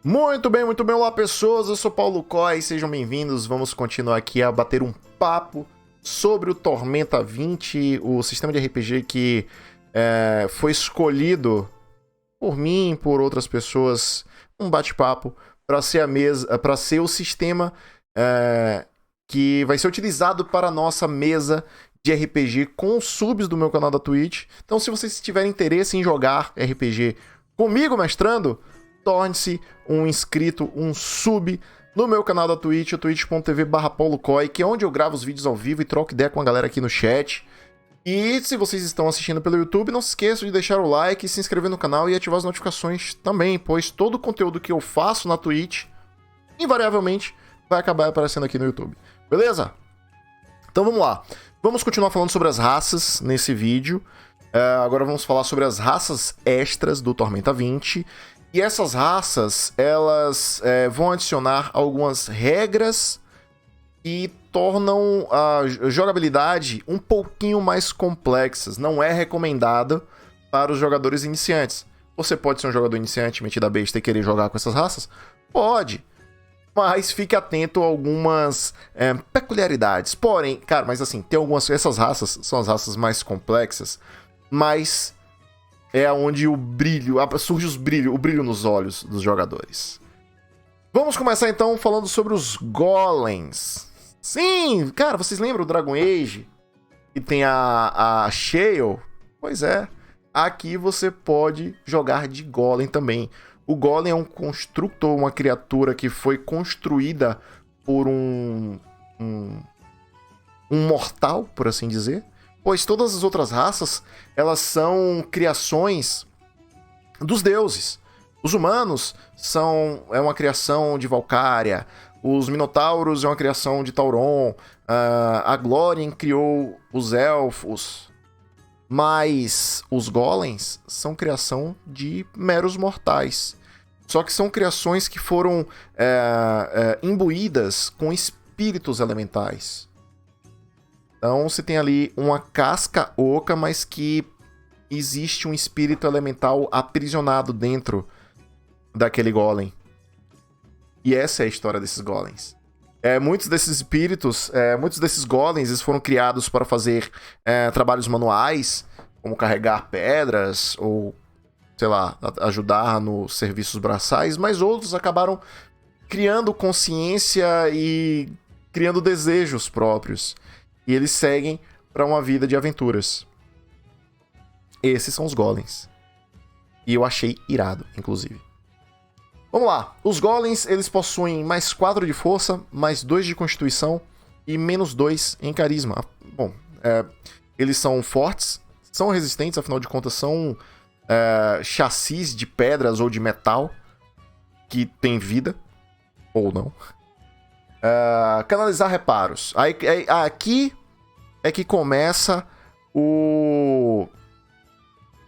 Muito bem, olá pessoas, eu sou Paulo Coy, sejam bem-vindos, vamos continuar aqui a bater um papo sobre o Tormenta 20, o sistema de RPG que foi escolhido por mim e por outras pessoas, um bate-papo, para ser a mesa, para ser o sistema que vai ser utilizado para a nossa mesa de RPG com os subs do meu canal da Twitch. Então, se vocês tiverem interesse em jogar RPG comigo mestrando, torne-se um inscrito, um sub no meu canal da Twitch, twitch.tv/paulocoy, que é onde eu gravo os vídeos ao vivo e troco ideia com a galera aqui no chat. E se vocês estão assistindo pelo YouTube, não se esqueçam de deixar o like, se inscrever no canal e ativar as notificações também, pois todo o conteúdo que eu faço na Twitch, invariavelmente, vai acabar aparecendo aqui no YouTube. Beleza? Então vamos lá. Vamos continuar falando sobre as raças nesse vídeo. Agora vamos falar sobre as raças extras do Tormenta 20. E essas raças, elas vão adicionar algumas regras e tornam a jogabilidade um pouquinho mais complexas. Não é recomendado para os jogadores iniciantes. Você pode ser um jogador iniciante, metido a besta e querer jogar com essas raças? Pode. Mas fique atento a algumas peculiaridades. Porém, cara, mas assim, tem algumas... Essas raças são as raças mais complexas, mas... é onde o brilho, surge o brilho nos olhos dos jogadores. Vamos começar então falando sobre os Golems. Sim, cara, vocês lembram o Dragon Age? Que tem a Shale? Pois é, aqui você pode jogar de Golem também. O Golem é um construtor, uma criatura que foi construída por um mortal, por assim dizer. Pois todas as outras raças, elas são criações dos deuses. Os humanos é uma criação de Valkyria, os Minotauros é uma criação de Tauron, a Glórien criou os Elfos, mas os Golems são criação de meros mortais. Só que são criações que foram imbuídas com espíritos elementais. Então você tem ali uma casca oca, mas que existe um espírito elemental aprisionado dentro daquele golem. E essa é a história desses golems. Muitos desses espíritos, muitos desses golems, eles foram criados para fazer trabalhos manuais, como carregar pedras ou, sei lá, ajudar nos serviços braçais, mas outros acabaram criando consciência e criando desejos próprios. E eles seguem para uma vida de aventuras. Esses são os Golems. E eu achei irado, inclusive. Vamos lá. Os Golems, eles possuem mais 4 de força, mais 2 de constituição e menos 2 em carisma. Bom, eles são fortes, são resistentes, afinal de contas são chassis de pedras ou de metal que tem vida, ou não. Canalizar reparos. Aqui é que começa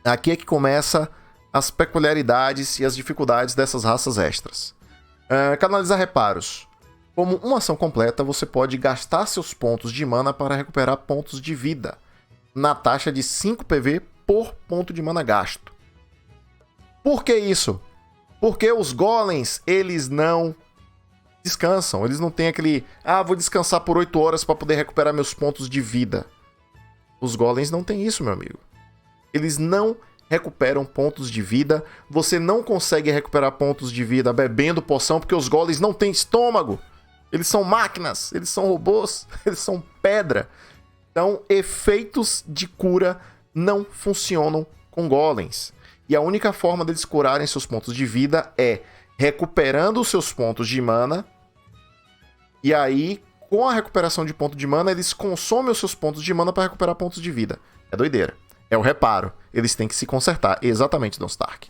Aqui é que começa as peculiaridades e as dificuldades dessas raças extras. Canalizar reparos. Como uma ação completa, você pode gastar seus pontos de mana para recuperar pontos de vida, na taxa de 5 PV por ponto de mana gasto. Por que isso? Porque os Golems, eles não descansam, eles não têm aquele... vou descansar por 8 horas para poder recuperar meus pontos de vida. Os Golems não têm isso, meu amigo. Eles não recuperam pontos de vida. Você não consegue recuperar pontos de vida bebendo poção, porque os Golems não têm estômago. Eles são máquinas, eles são robôs, eles são pedra. Então, efeitos de cura não funcionam com Golems. E a única forma deles curarem seus pontos de vida é recuperando os seus pontos de mana. E aí, com a recuperação de ponto de mana, eles consomem os seus pontos de mana para recuperar pontos de vida. É doideira. É o reparo. Eles têm que se consertar. Exatamente, Don Stark.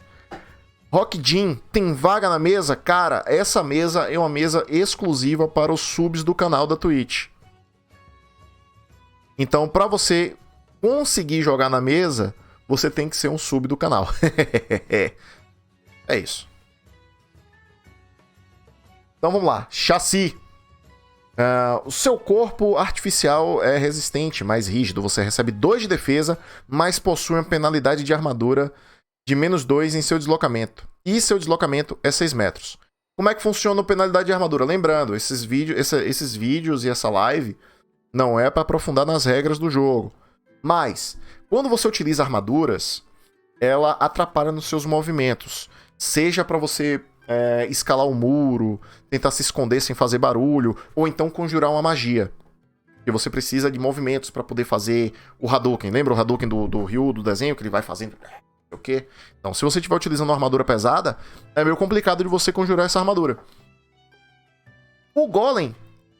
Rock Jim, tem vaga na mesa? Cara, essa mesa é uma mesa exclusiva para os subs do canal da Twitch. Então, para você conseguir jogar na mesa, você tem que ser um sub do canal. É isso. Então vamos lá. Chassi. O seu corpo artificial é resistente, mais rígido. Você recebe 2 de defesa, mas possui uma penalidade de armadura de menos 2 em seu deslocamento. E seu deslocamento é 6 metros. Como é que funciona a penalidade de armadura? Lembrando, esses vídeos e essa live não é para aprofundar nas regras do jogo. Mas, quando você utiliza armaduras, ela atrapalha nos seus movimentos. Seja para você escalar um muro, tentar se esconder sem fazer barulho, ou então conjurar uma magia. E você precisa de movimentos para poder fazer o Hadouken. Lembra o Hadouken do Ryu, do desenho, que ele vai fazendo... O quê? Então, se você estiver utilizando uma armadura pesada, é meio complicado de você conjurar essa armadura. O Golem,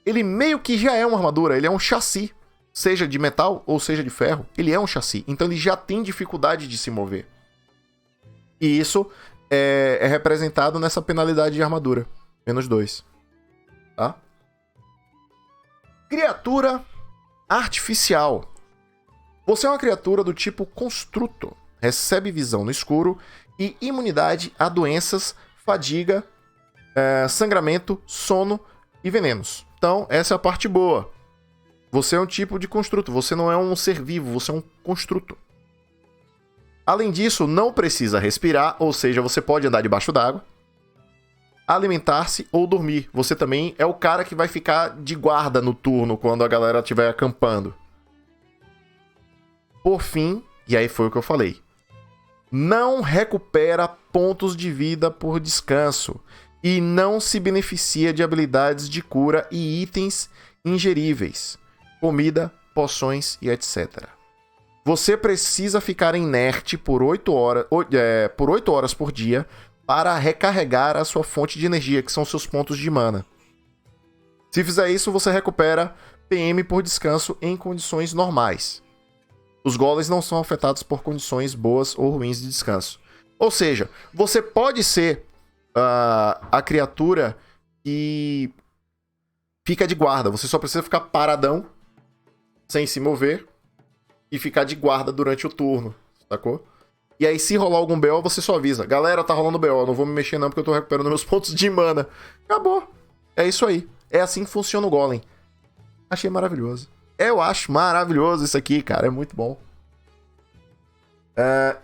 ele meio que já é uma armadura, ele é um chassi. Seja de metal ou seja de ferro, ele é um chassi. Então ele já tem dificuldade de se mover. E isso é representado nessa penalidade de armadura. -2. Tá? Criatura artificial. Você é uma criatura do tipo construto. Recebe visão no escuro e imunidade a doenças, fadiga, sangramento, sono e venenos. Então, essa é a parte boa. Você é um tipo de construto, você não é um ser vivo, você é um construto. Além disso, não precisa respirar, ou seja, você pode andar debaixo d'água, alimentar-se ou dormir. Você também é o cara que vai ficar de guarda no turno quando a galera estiver acampando. Por fim, e aí foi o que eu falei, não recupera pontos de vida por descanso e não se beneficia de habilidades de cura e itens ingeríveis, comida, poções e etc. Você precisa ficar inerte por 8 horas por dia para recarregar a sua fonte de energia, que são seus pontos de mana. Se fizer isso, você recupera PM por descanso em condições normais. Os golems não são afetados por condições boas ou ruins de descanso. Ou seja, você pode ser a criatura que fica de guarda. Você só precisa ficar paradão, sem se mover, e ficar de guarda durante o turno, sacou? E aí, se rolar algum BO, você só avisa. Galera, tá rolando BO, eu não vou me mexer não, porque eu tô recuperando meus pontos de mana. Acabou. É isso aí. É assim que funciona o Golem. Achei maravilhoso. Eu acho maravilhoso isso aqui, cara. É muito bom.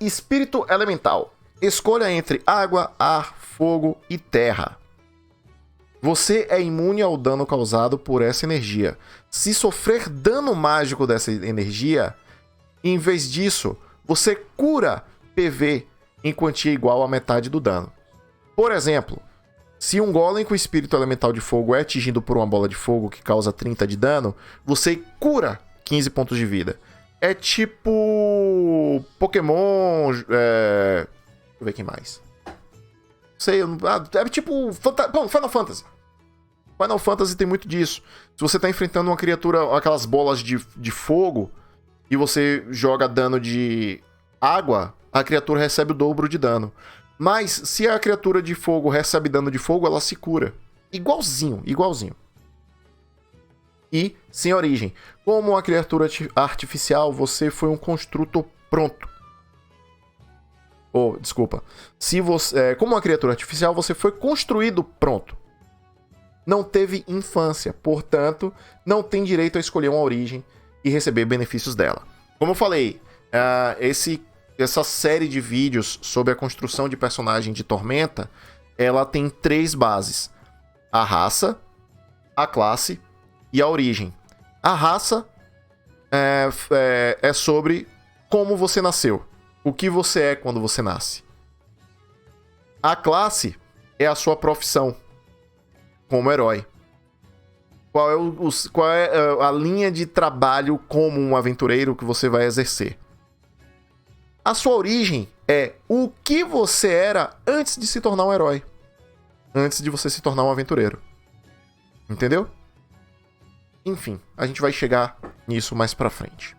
Espírito elemental. Escolha entre água, ar, fogo e terra. Você é imune ao dano causado por essa energia. Se sofrer dano mágico dessa energia, em vez disso, você cura PV em quantia igual à metade do dano. Por exemplo, se um golem com espírito elemental de fogo é atingido por uma bola de fogo que causa 30 de dano, você cura 15 pontos de vida. É tipo Pokémon... Deixa eu ver quem mais. Sei, é tipo Final Fantasy. Final Fantasy tem muito disso. Se você tá enfrentando uma criatura, aquelas bolas de fogo, e você joga dano de água, a criatura recebe o dobro de dano. Mas, se a criatura de fogo recebe dano de fogo, ela se cura. Igualzinho. E, sem origem. Como uma criatura artificial, você foi um construto pronto. Desculpa. Como uma criatura artificial, você foi construído pronto. Não teve infância, portanto, não tem direito a escolher uma origem e receber benefícios dela. Como eu falei, essa série de vídeos sobre a construção de personagem de Tormenta, ela tem 3 bases. A raça, a classe e a origem. A raça é sobre como você nasceu. O que você é quando você nasce. A classe é a sua profissão como herói. Qual é a linha de trabalho como um aventureiro que você vai exercer. A sua origem é o que você era antes de se tornar um herói. Antes de você se tornar um aventureiro. Entendeu? Enfim, a gente vai chegar nisso mais pra frente.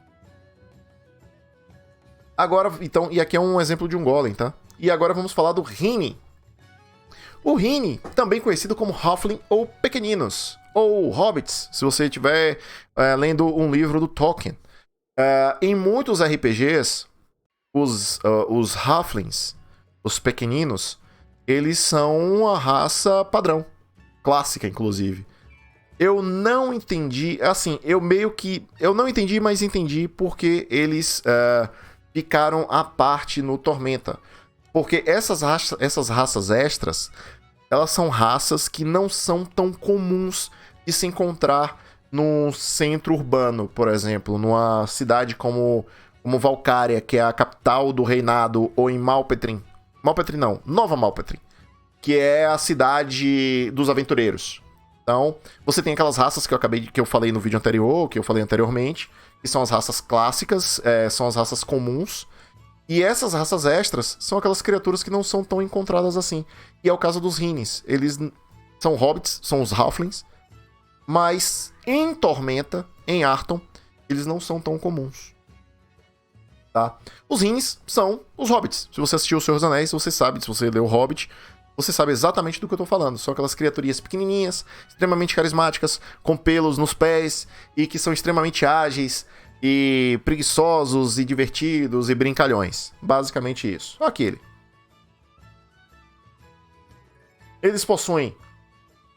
Agora, então, e aqui é um exemplo de um golem, tá? E agora vamos falar do Rini. O Rini, também conhecido como Halfling ou Pequeninos, ou Hobbits, se você estiver lendo um livro do Tolkien. Em muitos RPGs, os Halflings, os Pequeninos, eles são uma raça padrão, clássica, inclusive. Eu não entendi, assim, eu não entendi, mas entendi porque eles ficaram à parte no Tormenta. Porque essas raças extras, elas são raças que não são tão comuns de se encontrar no centro urbano, por exemplo, numa cidade como Valkyria, que é a capital do reinado, ou em Malpetrim. Malpetrim não, Nova Malpetrim, que é a cidade dos aventureiros. Então, você tem aquelas raças que eu falei no vídeo anterior, que eu falei anteriormente, que são as raças clássicas, são as raças comuns. E essas raças extras são aquelas criaturas que não são tão encontradas assim. E é o caso dos Rines. Eles são hobbits, são os halflings, mas em Tormenta, em Arton, eles não são tão comuns. Tá? Os Rines são os hobbits. Se você assistiu O Senhor dos Anéis, você sabe, se você leu o Hobbit, você sabe exatamente do que eu tô falando. São aquelas criaturinhas pequenininhas, extremamente carismáticas, com pelos nos pés e que são extremamente ágeis e preguiçosos e divertidos e brincalhões. Basicamente isso. Aquele. Eles possuem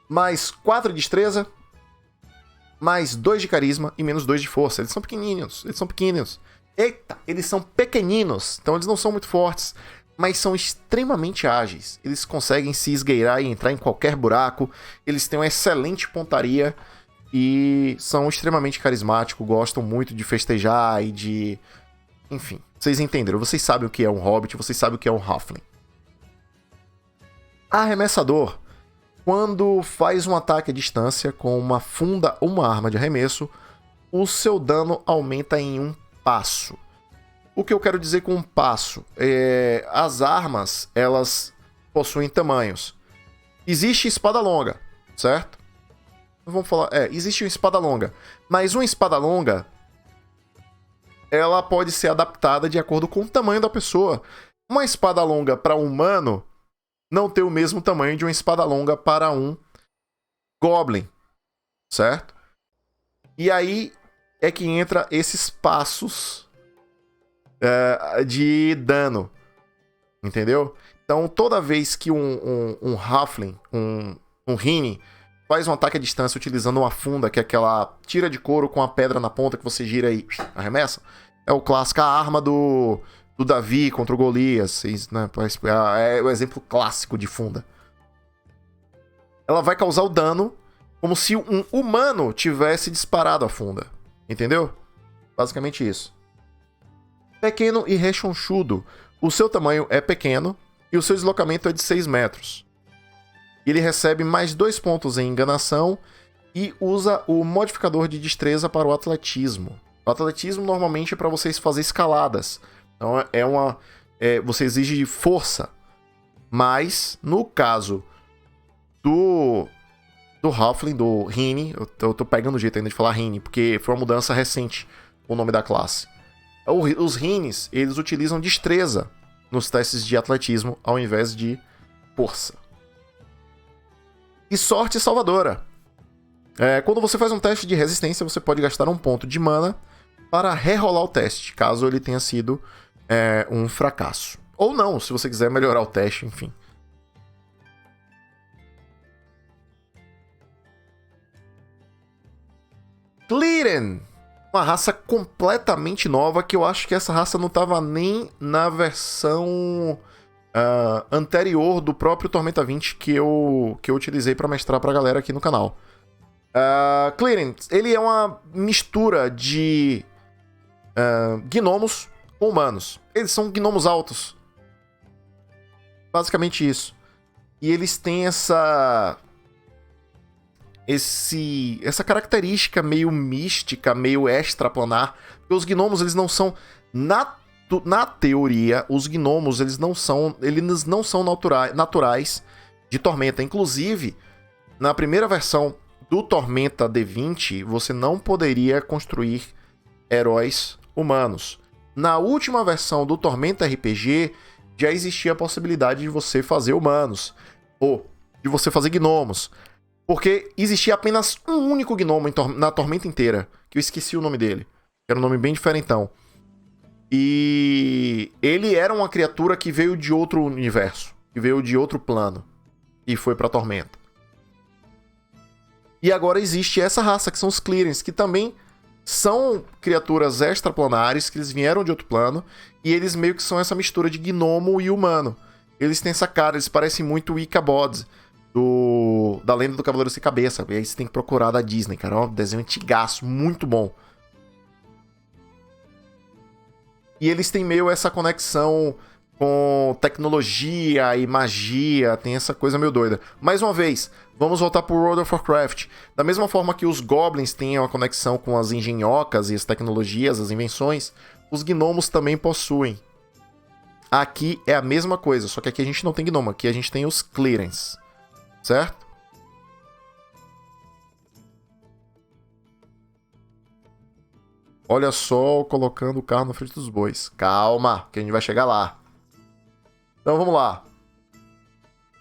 mais 4 de destreza, mais 2 de carisma e menos 2 de força. Eles são pequeninos. Eita, eles são pequeninos. Então eles não são muito fortes, mas são extremamente ágeis. Eles conseguem se esgueirar e entrar em qualquer buraco. Eles têm uma excelente pontaria e são extremamente carismáticos, gostam muito de festejar e de... Enfim, vocês entenderam. Vocês sabem o que é um hobbit, vocês sabem o que é um halfling. Arremessador. Quando faz um ataque à distância com uma funda ou uma arma de arremesso, o seu dano aumenta em 1 passo. O que eu quero dizer com 1 passo? As armas, elas possuem tamanhos. Existe espada longa, certo? Vamos falar... existe uma espada longa. Mas uma espada longa, ela pode ser adaptada de acordo com o tamanho da pessoa. Uma espada longa para um humano não tem o mesmo tamanho de uma espada longa para um goblin, certo? E aí é que entra esses passos de dano, entendeu? Então, toda vez que um halfling, um Rine, faz um ataque à distância utilizando uma funda, que é aquela tira de couro com a pedra na ponta que você gira e arremessa, é o clássico, a arma do Davi contra o Golias, né? É o exemplo clássico de funda. Ela vai causar o dano como se um humano tivesse disparado a funda, entendeu? Basicamente isso. Pequeno e rechonchudo. O seu tamanho é pequeno e o seu deslocamento é de 6 metros. Ele recebe mais 2 pontos em enganação e usa o modificador de destreza para o atletismo. O atletismo normalmente é para vocês fazer escaladas. Então você exige força. Mas no caso do Halfling, do Rine, eu tô pegando o jeito ainda de falar Rine, porque foi uma mudança recente o nome da classe. Os Rines, eles utilizam destreza nos testes de atletismo ao invés de força. E sorte salvadora. Quando você faz um teste de resistência, você pode gastar 1 ponto de mana para rerolar o teste, caso ele tenha sido um fracasso. Ou não, se você quiser melhorar o teste, enfim. Cleren, uma raça completamente nova, que eu acho que essa raça não estava nem na versão anterior do próprio Tormenta 20 que eu utilizei para mestrar pra galera aqui no canal. Cleren, ele é uma mistura de gnomos com humanos. Eles são gnomos altos. Basicamente isso. E eles têm essa característica meio mística, meio extraplanar. Porque os gnomos, eles não são... Na teoria, os gnomos, eles não são naturais de Tormenta. Inclusive, na primeira versão do Tormenta D20, você não poderia construir heróis humanos. Na última versão do Tormenta RPG, já existia a possibilidade de você fazer humanos, ou de você fazer gnomos. Porque existia apenas um único gnomo na Tormenta inteira, que eu esqueci o nome dele. Era um nome bem diferentão. E ele era uma criatura que veio de outro universo, que veio de outro plano, e foi pra Tormenta. E agora existe essa raça, que são os Clerens, que também são criaturas extraplanares, que eles vieram de outro plano, e eles meio que são essa mistura de gnomo e humano. Eles têm essa cara, eles parecem muito Icabods. da Lenda do Cavaleiro Sem Cabeça. E aí você tem que procurar da Disney, cara. É um desenho antigaço, muito bom. E eles têm meio essa conexão com tecnologia e magia, tem essa coisa meio doida. Mais uma vez, vamos voltar pro World of Warcraft. Da mesma forma que os goblins têm uma conexão com as engenhocas e as tecnologias, as invenções, os gnomos também possuem. Aqui é a mesma coisa, só que aqui a gente não tem gnomo, aqui a gente tem os clearance, certo? Olha só, colocando o carro na frente dos bois. Calma, que a gente vai chegar lá. Então vamos lá.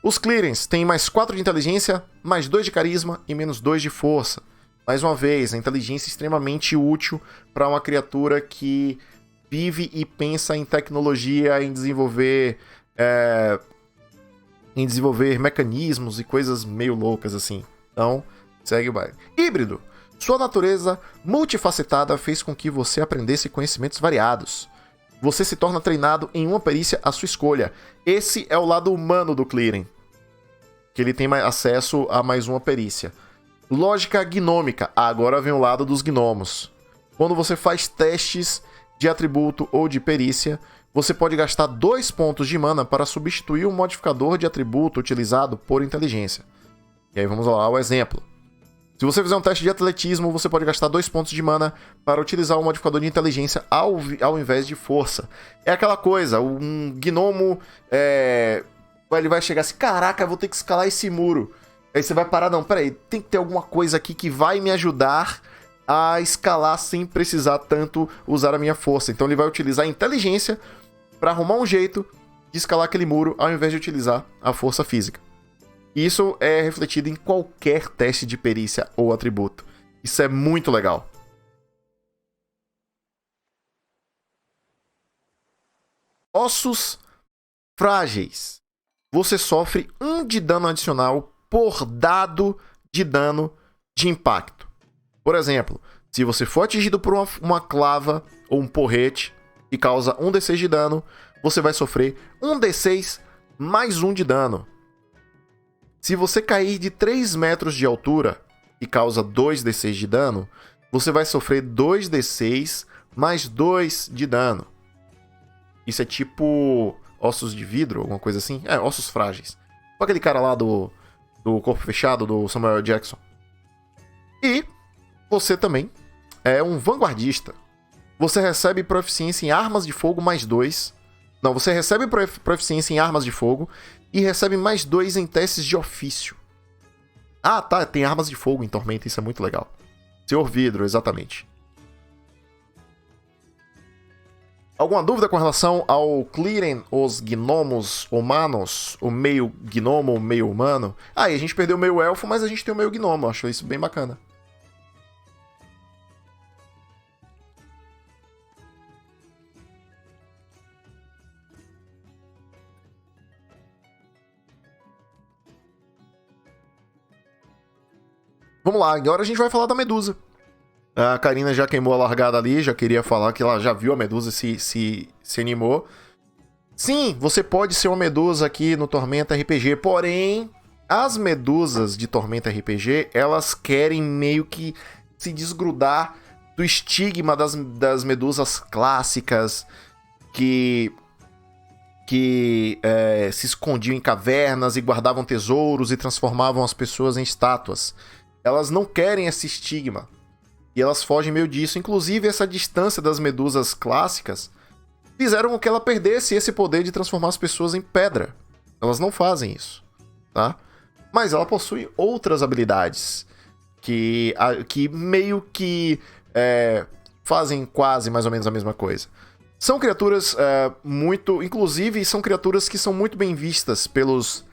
Os clearance têm mais 4 de inteligência, mais 2 de carisma e menos 2 de força. Mais uma vez, a inteligência é extremamente útil para uma criatura que vive e pensa em tecnologia, em desenvolver mecanismos e coisas meio loucas assim. Então, segue o baile. Híbrido. Sua natureza multifacetada fez com que você aprendesse conhecimentos variados. Você se torna treinado em uma perícia à sua escolha. Esse é o lado humano do Clearing, que ele tem acesso a mais uma perícia. Lógica gnômica. Agora vem o lado dos gnomos. Quando você faz testes de atributo ou de perícia, você pode gastar 2 pontos de mana para substituir o modificador de atributo utilizado por inteligência. E aí vamos lá ao exemplo. Se você fizer um teste de atletismo, você pode gastar 2 pontos de mana para utilizar o modificador de inteligência ao invés de força. É aquela coisa, um gnomo ele vai chegar assim, caraca, eu vou ter que escalar esse muro. Aí você vai parar, não, peraí, tem que ter alguma coisa aqui que vai me ajudar a escalar sem precisar tanto usar a minha força. Então ele vai utilizar a inteligência para arrumar um jeito de escalar aquele muro ao invés de utilizar a força física. Isso é refletido em qualquer teste de perícia ou atributo. Isso é muito legal. Ossos frágeis. Você sofre 1 de dano adicional por dado de dano de impacto. Por exemplo, se você for atingido por uma clava ou um porrete que causa 1d6 de dano, você vai sofrer 1d6 mais 1 de dano. Se você cair de 3 metros de altura e causa 2d6 de dano, você vai sofrer 2d6 mais 2 de dano. Isso é tipo ossos de vidro, alguma coisa assim? Ossos frágeis. Com aquele cara lá do corpo fechado, do Samuel Jackson. E você também é um vanguardista. Você recebe proficiência em armas de fogo mais 2. Não, você recebe proficiência em armas de fogo e recebe mais 2 em testes de ofício. Ah, tá, tem armas de fogo em Tormenta, isso é muito legal. Senhor Vidro, exatamente. Alguma dúvida com relação ao Clearing os gnomos humanos? O meio gnomo, o meio humano? Ah, e a gente perdeu o meio elfo, mas a gente tem o meio gnomo, eu acho isso bem bacana. Vamos lá, agora a gente vai falar da Medusa. A Karina já queimou a largada ali, já queria falar que ela já viu a Medusa e se animou. Sim, você pode ser uma Medusa aqui no Tormenta RPG, porém, as Medusas de Tormenta RPG, elas querem meio que se desgrudar do estigma das Medusas clássicas que se escondiam em cavernas e guardavam tesouros e transformavam as pessoas em estátuas. Elas não querem esse estigma. E elas fogem meio disso. Inclusive, essa distância das medusas clássicas fizeram com que ela perdesse esse poder de transformar as pessoas em pedra. Elas não fazem isso, tá? Mas ela possui outras habilidades que meio que fazem quase mais ou menos a mesma coisa. São criaturas muito... Inclusive, são criaturas que são muito bem vistas pelos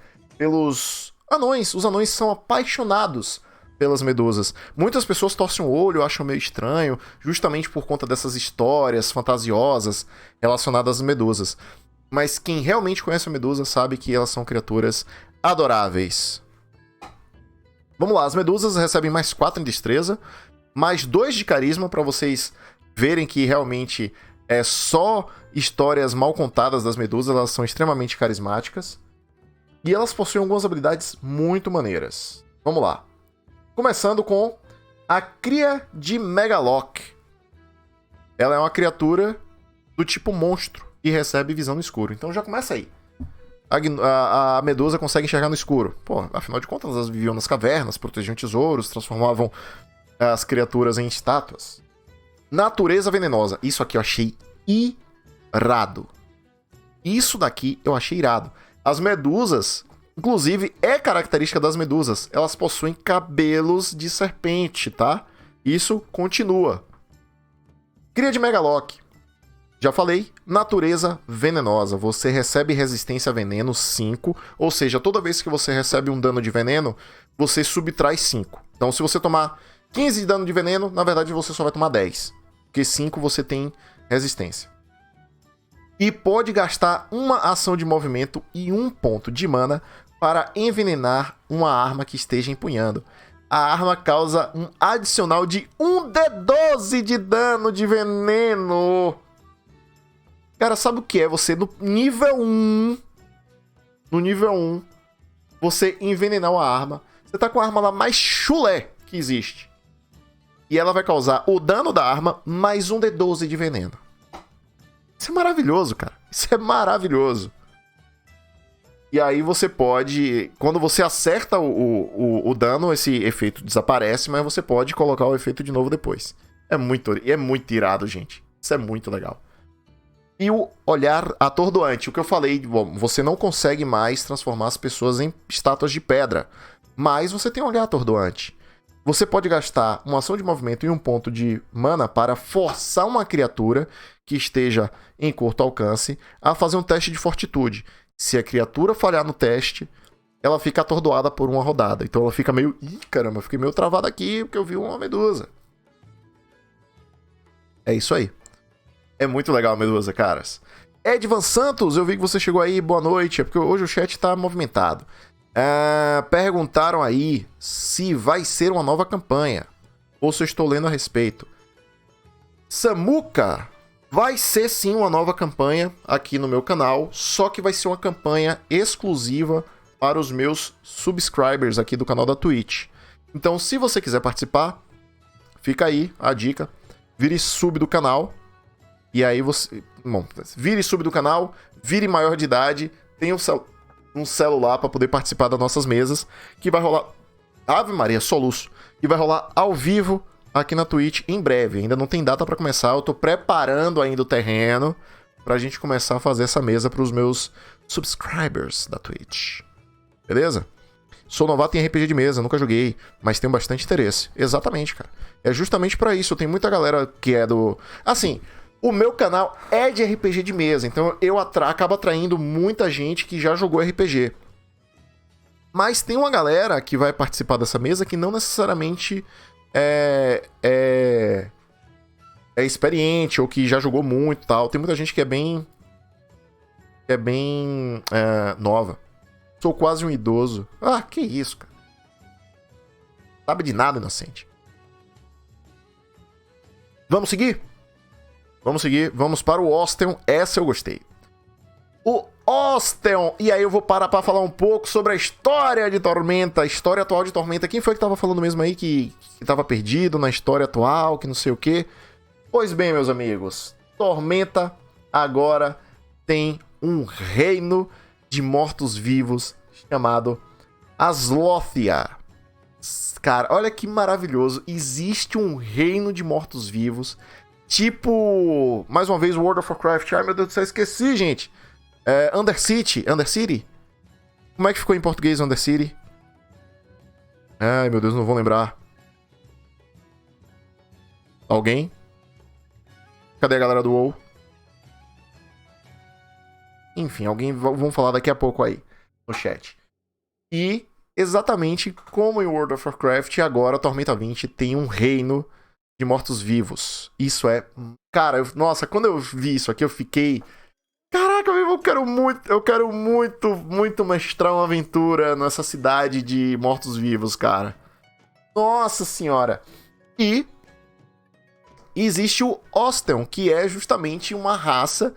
anões. Os anões são apaixonados pelas medusas. Muitas pessoas torcem o olho, acham meio estranho, justamente por conta dessas histórias fantasiosas relacionadas às medusas. Mas quem realmente conhece a medusa sabe que elas são criaturas adoráveis. Vamos lá, as medusas recebem mais 4 em destreza, mais 2 de carisma, para vocês verem que realmente é só histórias mal contadas das medusas, elas são extremamente carismáticas. E elas possuem algumas habilidades muito maneiras. Vamos lá. Começando com a Cria de Megalock. Ela é uma criatura do tipo monstro e recebe visão no escuro. Então já começa aí. A Medusa consegue enxergar no escuro. Pô, afinal de contas, elas viviam nas cavernas, protegiam tesouros, transformavam as criaturas em estátuas. Natureza venenosa. Isso aqui eu achei irado. Isso daqui eu achei irado. As medusas, inclusive, é característica das medusas. Elas possuem cabelos de serpente, tá? Isso continua. Cria de Megalock. Já falei, natureza venenosa. Você recebe resistência a veneno 5, ou seja, toda vez que você recebe um dano de veneno, você subtrai 5. Então, se você tomar 15 de dano de veneno, na verdade você só vai tomar 10, porque 5 você tem resistência. E pode gastar uma ação de movimento e 1 ponto de mana para envenenar uma arma que esteja empunhando. A arma causa um adicional de 1d12 de dano de veneno. Cara, sabe o que é você no nível 1? No nível 1, você envenenar uma arma. Você tá com a arma lá mais chulé que existe. E ela vai causar o dano da arma mais 1d12 de veneno. Isso é maravilhoso, cara. Isso é maravilhoso. E aí você pode... Quando você acerta o dano, esse efeito desaparece, mas você pode colocar o efeito de novo depois. É muito irado, gente. Isso é muito legal. E o olhar atordoante. O que eu falei, bom, você não consegue mais transformar as pessoas em estátuas de pedra. Mas você tem um olhar atordoante. Você pode gastar uma ação de movimento e 1 ponto de mana para forçar uma criatura que esteja em curto alcance a fazer um teste de fortitude. Se a criatura falhar no teste, ela fica atordoada por uma rodada. Então ela fica meio... Ih, caramba, eu fiquei meio travado aqui porque eu vi uma medusa. É isso aí. É muito legal a Medusa, caras. Edvan Santos, eu vi que você chegou aí, boa noite. É porque hoje o chat tá movimentado. Perguntaram aí se vai ser uma nova campanha. Ou se eu estou lendo a respeito. Samuka, vai ser sim uma nova campanha aqui no meu canal. Só que vai ser uma campanha exclusiva para os meus subscribers aqui do canal da Twitch. Então, se você quiser participar, fica aí a dica. Vire sub do canal. E aí você... Bom, vire sub do canal, vire maior de idade, tenha um celular para poder participar das nossas mesas, que vai rolar... Ave Maria, soluço. Que vai rolar ao vivo aqui na Twitch em breve. Ainda não tem data para começar, eu tô preparando ainda o terreno pra gente começar a fazer essa mesa pros meus subscribers da Twitch. Beleza? Sou novato em RPG de mesa, nunca joguei, mas tenho bastante interesse. Exatamente, cara. É justamente pra isso. Tem muita galera que é do... Assim... O meu canal é de RPG de mesa, então eu acabo atraindo muita gente que já jogou RPG. Mas tem uma galera que vai participar dessa mesa que não necessariamente é experiente ou que já jogou muito e tal. Tem muita gente que é bem nova. Sou quase um idoso. Ah, que isso, cara. Sabe de nada, inocente. Vamos seguir? Vamos seguir, vamos para o Osteon, essa eu gostei. O Osteon, e aí eu vou parar para falar um pouco sobre a história de Tormenta, a história atual de Tormenta. Quem foi que tava falando mesmo aí que tava perdido na história atual, que não sei o quê? Pois bem, meus amigos, Tormenta agora tem um reino de mortos-vivos chamado Aslothia. Cara, olha que maravilhoso, existe um reino de mortos-vivos. Tipo, mais uma vez, World of Warcraft. Ai, meu Deus do céu, esqueci, gente. Undercity. Undercity? Como é que ficou em português, Undercity? Ai, meu Deus, não vou lembrar. Alguém? Cadê a galera do WoW? Enfim, alguém... Vamos falar daqui a pouco aí, no chat. E, exatamente como em World of Warcraft, agora, Tormenta 20 tem um reino... de mortos-vivos. Isso é... Cara, nossa, quando eu vi isso aqui, eu fiquei... Caraca, eu quero muito mestrar uma aventura nessa cidade de mortos-vivos, cara. Nossa senhora. E existe o Osteon, que é justamente uma raça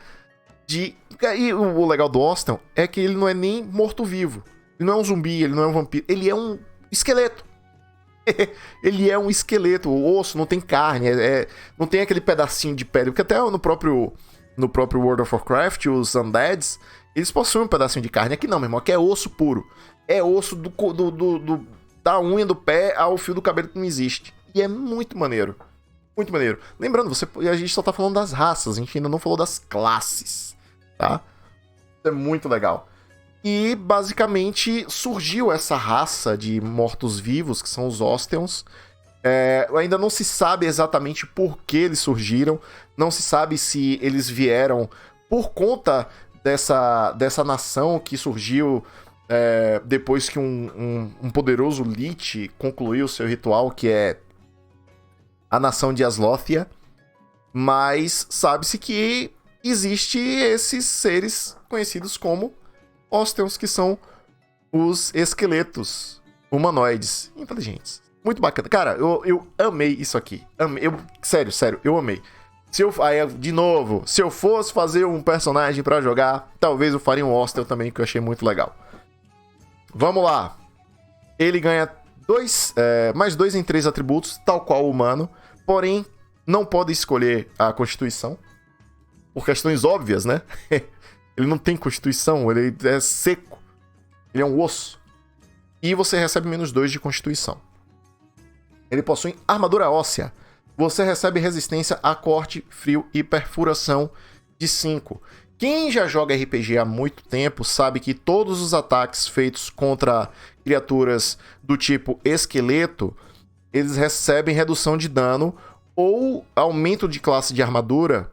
de... E o legal do Osteon é que ele não é nem morto-vivo. Ele não é um zumbi, ele não é um vampiro. Ele é um esqueleto. Ele é um esqueleto. O osso não tem carne. Não tem aquele pedacinho de pele. Porque até no próprio World of Warcraft, os Undeads, eles possuem um pedacinho de carne. Aqui não, meu irmão. Aqui é osso puro. É osso da unha do pé ao fio do cabelo que não existe. E é muito maneiro. Muito maneiro. Lembrando, a gente só tá falando das raças. A gente ainda não falou das classes. Tá? É muito legal. E, basicamente, surgiu essa raça de mortos-vivos, que são os Osteons. Ainda não se sabe exatamente por que eles surgiram. Não se sabe se eles vieram por conta dessa nação que surgiu depois que um poderoso Lich concluiu seu ritual, que é a nação de Aslothia. Mas sabe-se que existe esses seres conhecidos como Osteons, que são os esqueletos humanoides inteligentes. Muito bacana. Cara, eu amei isso aqui. Sério, eu amei. De novo, se eu fosse fazer um personagem pra jogar, talvez eu faria um Osteon também, que eu achei muito legal. Vamos lá. Ele ganha mais 2 em 3 atributos, tal qual o humano. Porém, não pode escolher a Constituição. Por questões óbvias, né? Ele não tem Constituição, ele é seco. Ele é um osso. E você recebe menos 2 de Constituição. Ele possui armadura óssea. Você recebe resistência a corte, frio e perfuração de 5. Quem já joga RPG há muito tempo sabe que todos os ataques feitos contra criaturas do tipo esqueleto, eles recebem redução de dano ou aumento de classe de armadura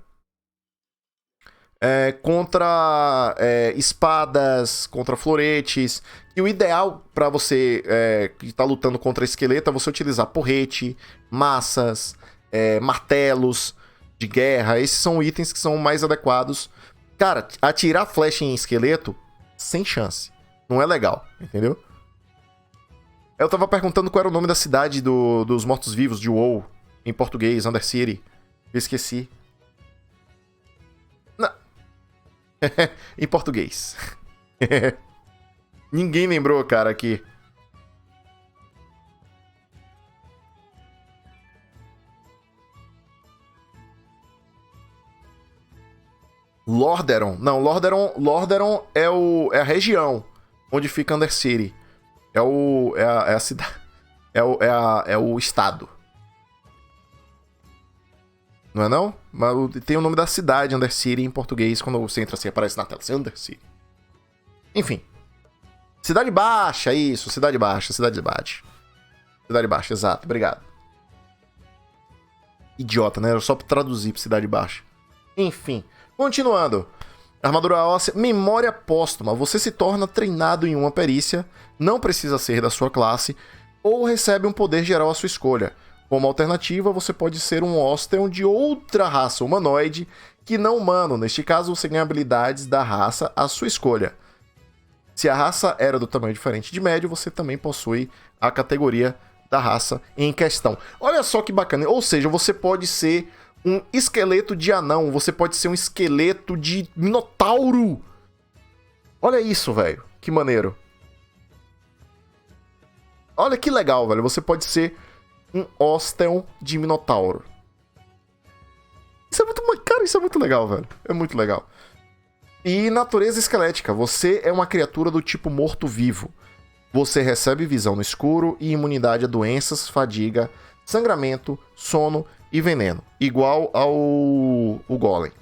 contra espadas, contra floretes. E o ideal para você que está lutando contra esqueleto é você utilizar porrete, massas, martelos de guerra. Esses são itens que são mais adequados. Cara, atirar flecha em esqueleto, sem chance. Não é legal, entendeu? Eu tava perguntando qual era o nome da cidade dos mortos-vivos de WoW, em português, Undercity. Eu esqueci. Em português. Ninguém lembrou, cara, aqui. Lordaeron. Não, Lordaeron é a região onde fica Undercity. É a cidade. É o estado. Não é não? Mas tem o nome da cidade, Undercity, em português, quando você entra assim, aparece na tela, Undercity. Enfim. Cidade Baixa, isso, Cidade Baixa. Cidade Baixa, exato, obrigado. Idiota, né? Era só pra traduzir pra Cidade Baixa. Enfim, continuando. Armadura óssea, memória póstuma. Você se torna treinado em uma perícia, não precisa ser da sua classe, ou recebe um poder geral à sua escolha. Como alternativa, você pode ser um Osteon de outra raça humanoide que não humano. Neste caso, você ganha habilidades da raça à sua escolha. Se a raça era do tamanho diferente de médio, você também possui a categoria da raça em questão. Olha só que bacana. Ou seja, você pode ser um esqueleto de anão, você pode ser um esqueleto de minotauro. Olha isso, velho. Que maneiro. Olha que legal, velho. Você pode ser um Osteon de minotauro. Isso é muito legal, velho. É muito legal. E natureza esquelética. Você é uma criatura do tipo morto-vivo. Você recebe visão no escuro e imunidade a doenças, fadiga, sangramento, sono e veneno. Igual ao Golem.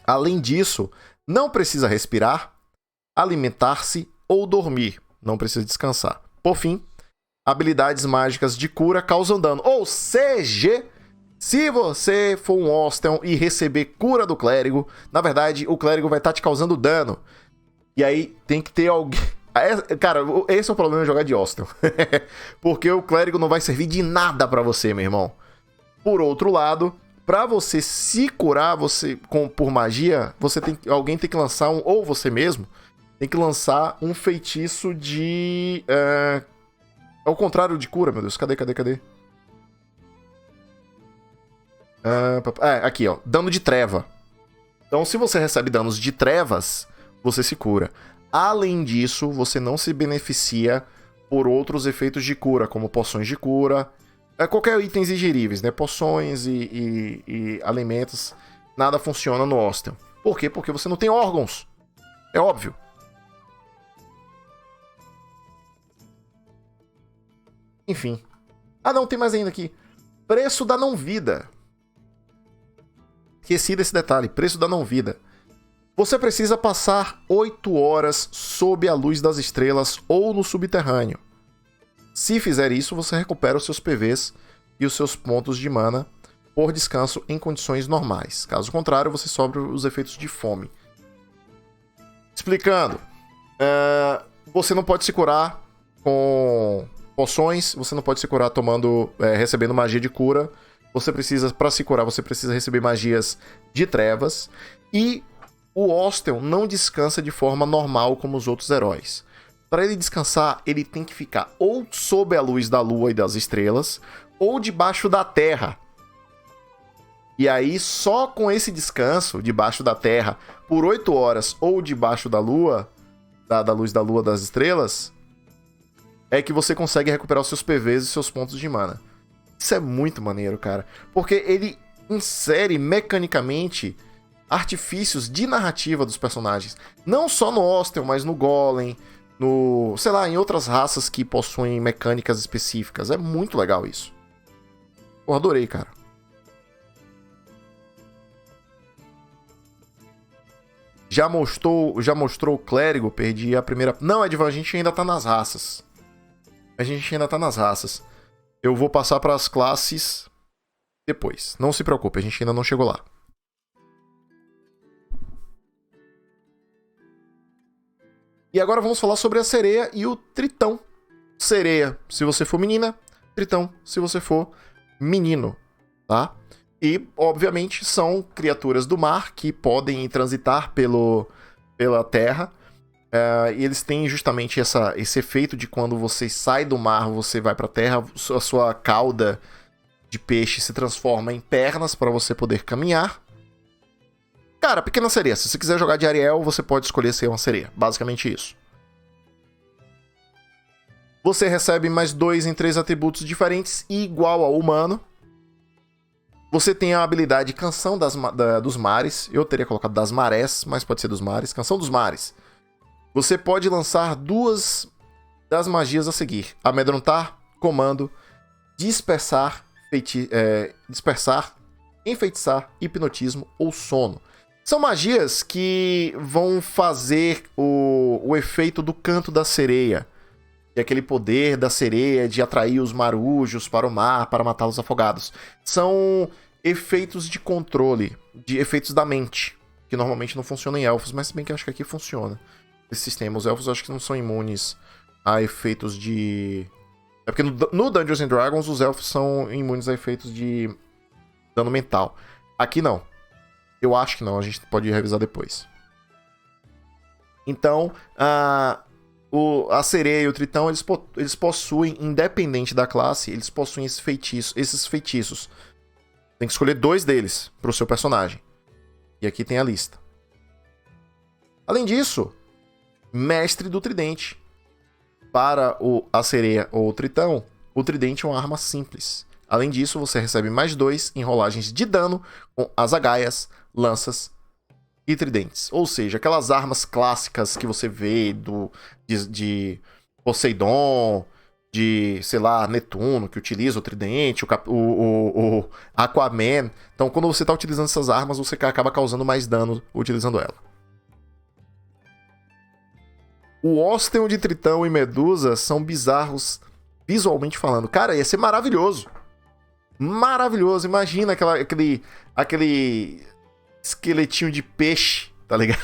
Além disso, não precisa respirar, alimentar-se ou dormir. Não precisa descansar. Por fim, habilidades mágicas de cura causam dano. Ou seja, se você for um Osteon e receber cura do clérigo, na verdade, o clérigo vai estar te causando dano. E aí tem que ter alguém... Cara, esse é o problema de jogar de Osteon. Porque o clérigo não vai servir de nada pra você, meu irmão. Por outro lado, pra você se curar por magia, alguém tem que lançar ou você mesmo, tem que lançar um feitiço de... Ao contrário de cura, meu Deus. Cadê? Aqui, ó. Dano de treva. Então, se você recebe danos de trevas, você se cura. Além disso, você não se beneficia por outros efeitos de cura, como poções de cura, qualquer itens ingeríveis, né? Poções e alimentos, nada funciona no Osteon. Por quê? Porque você não tem órgãos. É óbvio. Enfim. Ah, não, tem mais ainda aqui. Preço da não-vida. Esqueci desse detalhe. Preço da não-vida. Você precisa passar 8 horas sob a luz das estrelas ou no subterrâneo. Se fizer isso, você recupera os seus PVs e os seus pontos de mana por descanso em condições normais. Caso contrário, você sofre os efeitos de fome. Explicando. Você não pode se curar com poções, você não pode se curar recebendo magia de cura. Para se curar, você precisa receber magias de trevas. E o Osteon não descansa de forma normal como os outros heróis. Para ele descansar, ele tem que ficar ou sob a luz da lua e das estrelas, ou debaixo da terra. E aí, só com esse descanso, debaixo da terra, por 8 horas, ou debaixo da lua, da luz da lua das estrelas, é que você consegue recuperar os seus PVs e seus pontos de mana. Isso é muito maneiro, cara. Porque ele insere mecanicamente artifícios de narrativa dos personagens. Não só no Osteon, mas no Golem, em outras raças que possuem mecânicas específicas. É muito legal isso. Pô, adorei, cara. Já mostrou o clérigo, perdi a primeira... Não, Edvan, a gente ainda tá nas raças. Eu vou passar para as classes depois. Não se preocupe, a gente ainda não chegou lá. E agora vamos falar sobre a sereia e o tritão. Sereia, se você for menina. Tritão, se você for menino, tá? E, obviamente, são criaturas do mar que podem transitar pela terra. E eles têm justamente esse efeito de quando você sai do mar, você vai pra terra, a sua cauda de peixe se transforma em pernas para você poder caminhar. Cara, pequena sereia. Se você quiser jogar de Ariel, você pode escolher ser uma sereia. Basicamente isso. Você recebe mais 2 em 3 atributos diferentes, igual ao humano. Você tem a habilidade Canção dos Mares. Eu teria colocado das Marés, mas pode ser dos Mares. Canção dos Mares. Você pode lançar 2 das magias a seguir. Amedrontar, Comando, Dispersar, Enfeitiçar, Hipnotismo ou Sono. São magias que vão fazer o efeito do canto da sereia. E aquele poder da sereia de atrair os marujos para o mar, para matá-los afogados. São efeitos de controle, de efeitos da mente, que normalmente não funcionam em elfos, mas se bem que eu acho que aqui funciona. Esse sistema, os elfos eu acho que não são imunes a efeitos de... É porque no Dungeons and Dragons os elfos são imunes a efeitos de dano mental. Aqui não. Eu acho que não, a gente pode revisar depois. Então, a sereia e o tritão, eles possuem, independente da classe, eles possuem esses feitiços. Tem que escolher 2 deles para o seu personagem. E aqui tem a lista. Além disso, Mestre do Tridente. Para a sereia ou o tritão, o tridente é uma arma simples. Além disso, você recebe mais 2 em rolagens de dano com azagaias, lanças e tridentes. Ou seja, aquelas armas clássicas que você vê de Poseidon, de, sei lá, Netuno, que utiliza o tridente, o Aquaman. Então, quando você está utilizando essas armas, você acaba causando mais dano utilizando ela. O Osteon de Tritão e Medusa são bizarros visualmente falando. Cara, ia ser maravilhoso. Maravilhoso. Imagina aquele esqueletinho de peixe, tá ligado?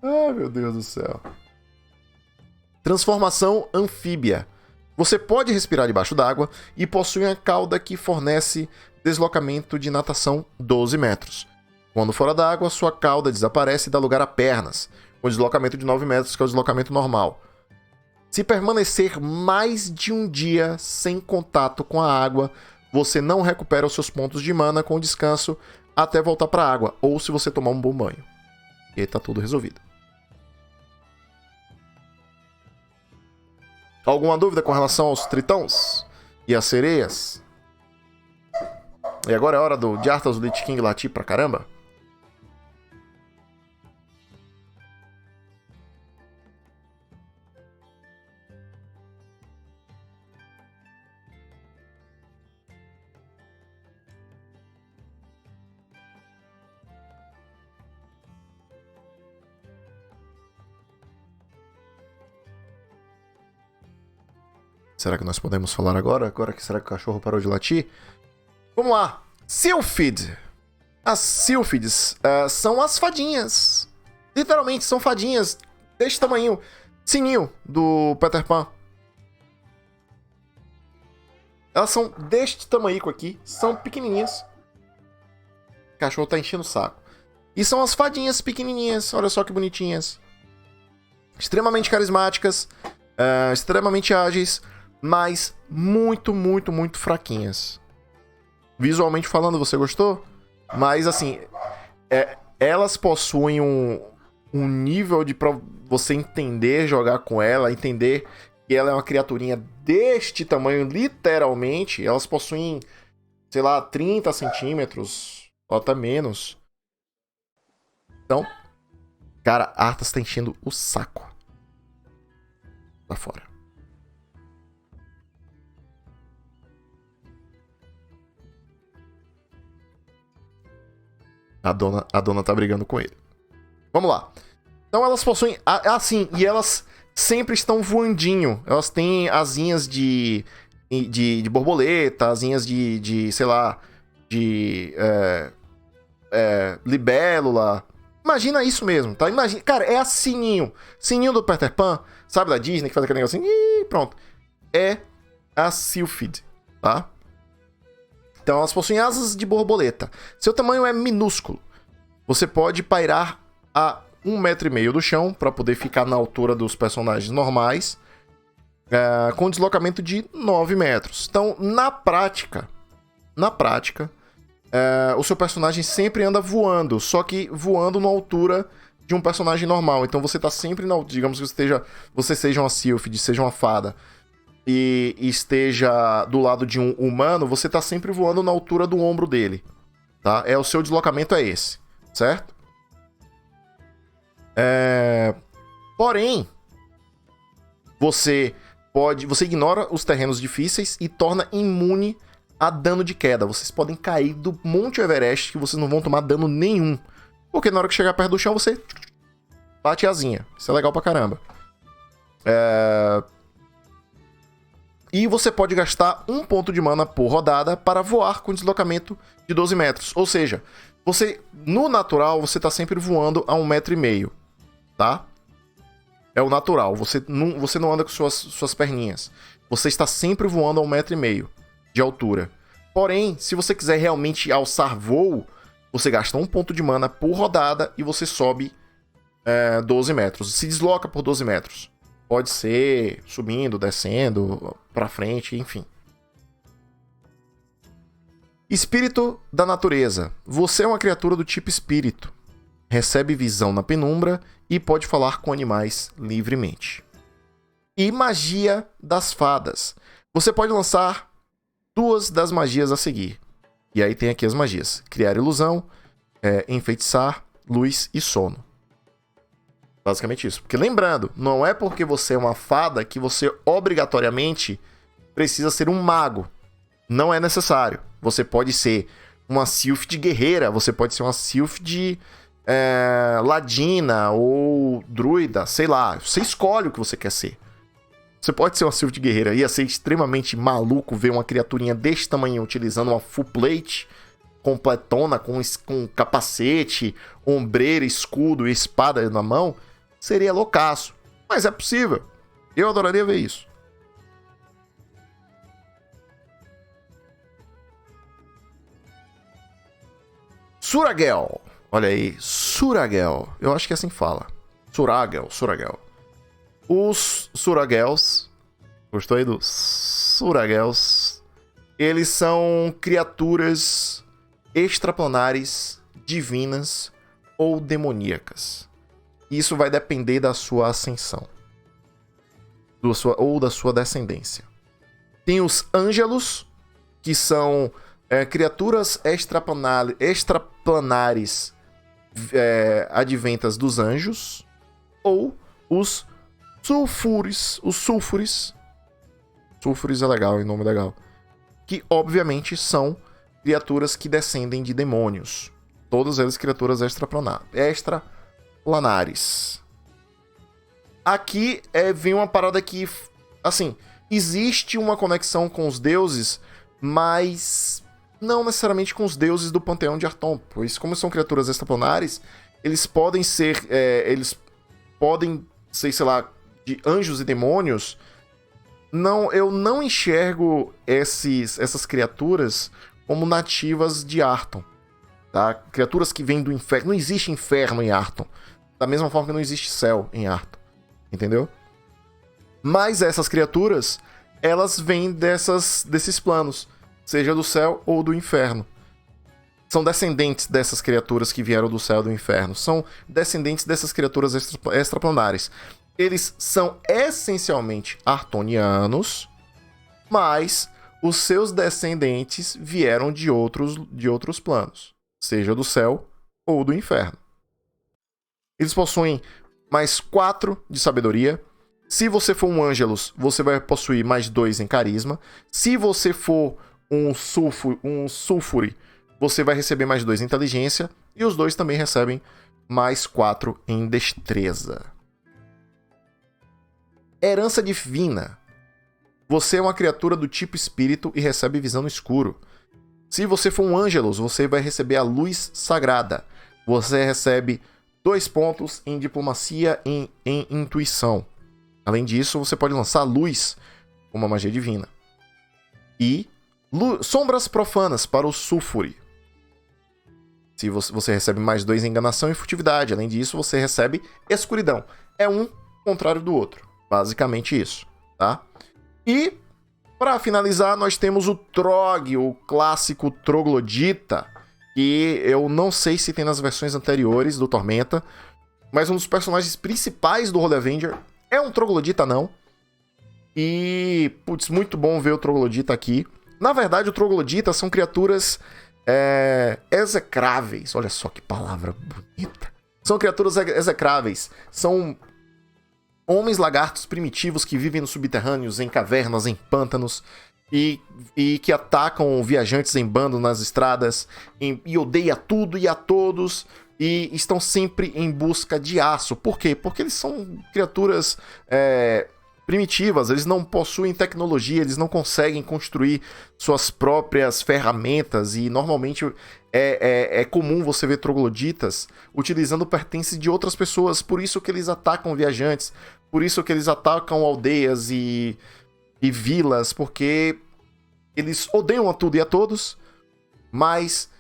Ai, meu Deus do céu. Transformação anfíbia. Você pode respirar debaixo d'água e possui uma cauda que fornece deslocamento de natação 12 metros. Quando fora d'água, sua cauda desaparece e dá lugar a pernas, com deslocamento de 9 metros, que é o deslocamento normal. Se permanecer mais de um dia sem contato com a água, você não recupera os seus pontos de mana com descanso até voltar para a água, ou se você tomar um bom banho. E aí tá tudo resolvido. Alguma dúvida com relação aos tritões e às sereias? E agora é hora de Arthas, o Lich King latir pra caramba? Será que nós podemos falar agora? Agora que será que o cachorro parou de latir? Vamos lá. Sylphid. As Sylphids são as fadinhas. Literalmente, são fadinhas deste tamanho. Sininho do Peter Pan. Elas são deste tamanho aqui. São pequenininhas. O cachorro tá enchendo o saco. E são as fadinhas pequenininhas. Olha só que bonitinhas. Extremamente carismáticas. Extremamente ágeis. Mas muito, muito, muito fraquinhas. Visualmente falando, você gostou? Mas, assim, elas possuem um nível de pra você entender, jogar com ela, entender que ela é uma criaturinha deste tamanho, literalmente. Elas possuem, sei lá, 30 centímetros, ou até menos. Então, cara, a Arthas tá enchendo o saco. Lá fora. A dona tá brigando com ele. Vamos lá. Então elas possuem... Assim, e elas sempre estão voandinho. Elas têm asinhas de borboleta, asinhas sei lá, de libélula. Imagina isso mesmo, tá? Imagina, cara, é a Sininho. Sininho do Peter Pan, sabe, da Disney, que faz aquele negocinho. Ih, pronto. É a Sylphid, tá? Então elas possuem asas de borboleta. Seu tamanho é minúsculo. Você pode pairar a 1,5 m do chão para poder ficar na altura dos personagens normais, com deslocamento de 9 metros. Então, na prática, o seu personagem sempre anda voando, só que voando na altura de um personagem normal. Então você tá sempre na altura, digamos que você seja uma Sylphid, seja uma fada, e esteja do lado de um humano, você tá sempre voando na altura do ombro dele, tá? O seu deslocamento é esse, certo? Porém, você ignora os terrenos difíceis e torna imune a dano de queda. Vocês podem cair do Monte Everest que vocês não vão tomar dano nenhum, porque na hora que chegar perto do chão você bate a asinha. Isso é legal pra caramba. E você pode gastar 1 ponto de mana por rodada para voar com deslocamento de 12 metros. Ou seja, no natural, você está sempre voando a 1,5 m, tá? É o natural. Você não anda com suas perninhas. Você está sempre voando a 1,5 m de altura. Porém, se você quiser realmente alçar voo, você gasta 1 ponto de mana por rodada e você sobe 12 metros. Se desloca por 12 metros. Pode ser subindo, descendo, pra frente, enfim. Espírito da natureza. Você é uma criatura do tipo espírito. Recebe visão na penumbra e pode falar com animais livremente. E magia das fadas. Você pode lançar 2 das magias a seguir. E aí tem aqui as magias. Criar ilusão, enfeitiçar, luz e sono. Basicamente isso. Porque lembrando, não é porque você é uma fada que você obrigatoriamente precisa ser um mago. Não é necessário. Você pode ser uma Sylphid guerreira, você pode ser uma Sylphid ladina ou druida, sei lá. Você escolhe o que você quer ser. Você pode ser uma Sylphid guerreira. Ia ser extremamente maluco ver uma criaturinha desse tamanho utilizando uma full plate completona, com capacete, ombreira, escudo e espada na mão. Seria loucaço. Mas é possível. Eu adoraria ver isso. Suragel. Olha aí. Suragel. Eu acho que é assim que fala. Suragel. Os Suragels. Gostou aí do Suragels? Eles são criaturas extraplanares, divinas, ou demoníacas. Isso vai depender da sua ascensão. Ou da sua descendência. Tem os ângelos, que são criaturas extraplanares adventas dos anjos. Ou os sulfures. Os sulfures. Sulfures é legal, é nome legal. Que, obviamente, são criaturas que descendem de demônios. Todas elas criaturas extraplanares. Aqui vem uma parada que, assim, existe uma conexão com os deuses, mas não necessariamente com os deuses do panteão de Arton, pois como são criaturas extraplanares, eles podem ser, sei lá, de anjos e demônios. Eu não enxergo essas criaturas como nativas de Arton, tá? Criaturas que vêm do inferno. Não existe inferno em Arton, da mesma forma que não existe céu em Arton, entendeu? Mas essas criaturas, elas vêm desses planos, seja do céu ou do inferno. São descendentes dessas criaturas que vieram do céu e do inferno. São descendentes dessas criaturas extraplanares. Eles são essencialmente artonianos, mas os seus descendentes vieram de outros planos, seja do céu ou do inferno. Eles possuem mais 4 de sabedoria. Se você for um Ângelus, você vai possuir mais 2 em carisma. Se você for um sulfure, você vai receber mais 2 em inteligência. E os dois também recebem mais 4 em destreza. Herança divina. Você é uma criatura do tipo espírito e recebe visão no escuro. Se você for um Ângelus, você vai receber a luz sagrada. Você recebe 2 pontos em diplomacia e em intuição. Além disso, você pode lançar luz com uma magia divina. E sombras profanas para o sulfure. Se você recebe mais 2 em enganação e furtividade. Além disso, você recebe escuridão. É um contrário do outro. Basicamente isso, tá? E, para finalizar, nós temos o Trog, o clássico troglodita, que eu não sei se tem nas versões anteriores do Tormenta, mas um dos personagens principais do Holy Avenger é um troglodita não. E, putz, muito bom ver o troglodita aqui. Na verdade, o troglodita são criaturas execráveis. Olha só que palavra bonita. São criaturas execráveis. São homens lagartos primitivos que vivem nos subterrâneos, em cavernas, em pântanos, e que atacam viajantes em bando nas estradas, e odeiam tudo e a todos, e estão sempre em busca de aço. Por quê? Porque eles são criaturas primitivas, eles não possuem tecnologia, eles não conseguem construir suas próprias ferramentas, e normalmente é comum você ver trogloditas utilizando pertences de outras pessoas. Por isso que eles atacam viajantes, por isso que eles atacam aldeias e vilas, porque eles odeiam a tudo e a todos, mas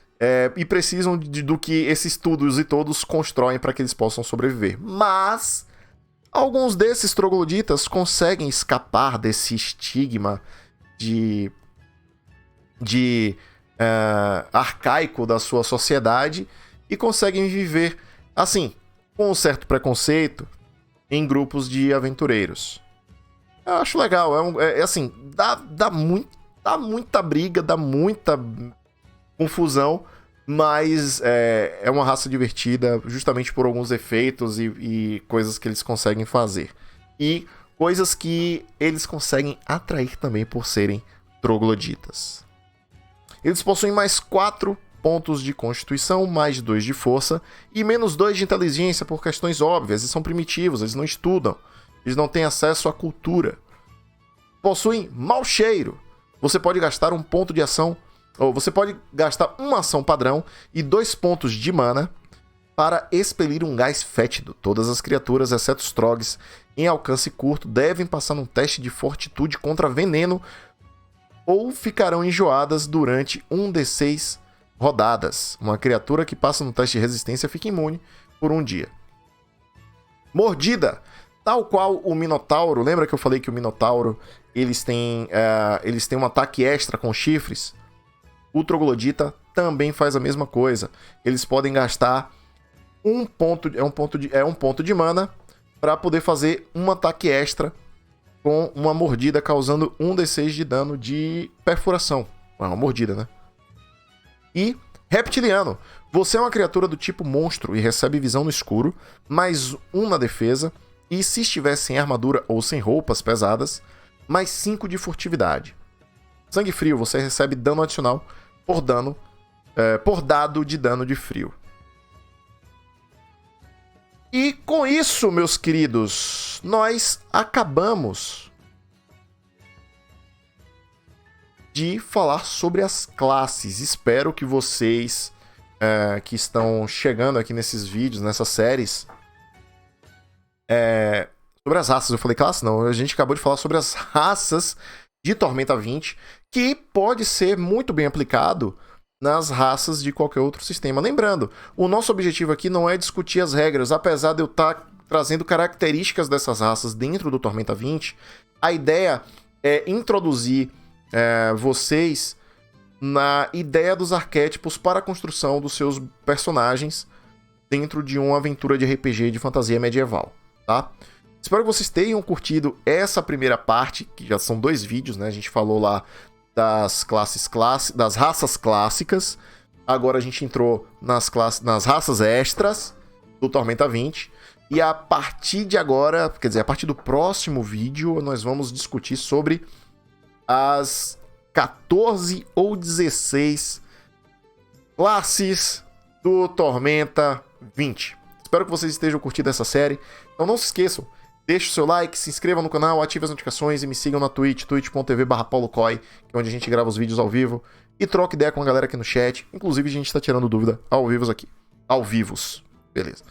e precisam do que esses tudos e todos constroem para que eles possam sobreviver. Mas alguns desses trogloditas conseguem escapar desse estigma de arcaico da sua sociedade e conseguem viver, assim, com um certo preconceito, em grupos de aventureiros. Eu acho legal, assim, dá muita briga, dá muita confusão, mas é uma raça divertida justamente por alguns efeitos e coisas que eles conseguem fazer. E coisas que eles conseguem atrair também por serem trogloditas. Eles possuem mais 4 pontos de constituição, mais 2 de força e menos 2 de inteligência por questões óbvias. Eles são primitivos, eles não estudam, eles não têm acesso à cultura. Possuem mau cheiro. Você pode gastar um ponto de ação, ou você pode gastar uma ação padrão e 2 pontos de mana para expelir um gás fétido. Todas as criaturas, exceto os trogs, em alcance curto, devem passar num teste de fortitude contra veneno ou ficarão enjoadas durante 1d6 rodadas. Uma criatura que passa no teste de resistência fica imune por um dia. Mordida. Tal qual o Minotauro. Lembra que eu falei que o Minotauro eles têm um ataque extra com chifres? O troglodita também faz a mesma coisa. Eles podem gastar um ponto de mana para poder fazer um ataque extra com uma mordida causando 1d6 de dano de perfuração. Uma mordida, né? E reptiliano. Você é uma criatura do tipo monstro e recebe visão no escuro, mais 1 na defesa, e se estiver sem armadura ou sem roupas pesadas, mais 5 de furtividade. Sangue frio, você recebe dano adicional por dado de dano de frio. E com isso, meus queridos, nós acabamos de falar sobre as classes. Espero que vocês que estão chegando aqui nesses vídeos, nessas séries, sobre as raças. Eu falei classe? Não, a gente acabou de falar sobre as raças de Tormenta 20, que pode ser muito bem aplicado nas raças de qualquer outro sistema. Lembrando, o nosso objetivo aqui não é discutir as regras, apesar de eu estar trazendo características dessas raças dentro do Tormenta 20, a ideia é introduzir vocês na ideia dos arquétipos para a construção dos seus personagens dentro de uma aventura de RPG de fantasia medieval, tá? Espero que vocês tenham curtido essa primeira parte, que já são 2 vídeos, né? A gente falou lá das das raças clássicas. Agora a gente entrou nas raças extras do Tormenta 20. E a partir de agora, quer dizer, a partir do próximo vídeo, nós vamos discutir sobre as 14 ou 16 classes do Tormenta 20. Espero que vocês estejam curtindo essa série. Então não se esqueçam, deixe o seu like, se inscreva no canal, ative as notificações e me sigam na Twitch, twitch.tv/paulocoi, que é onde a gente grava os vídeos ao vivo e troca ideia com a galera aqui no chat. Inclusive a gente tá tirando dúvida ao vivo aqui. Ao vivos. Beleza.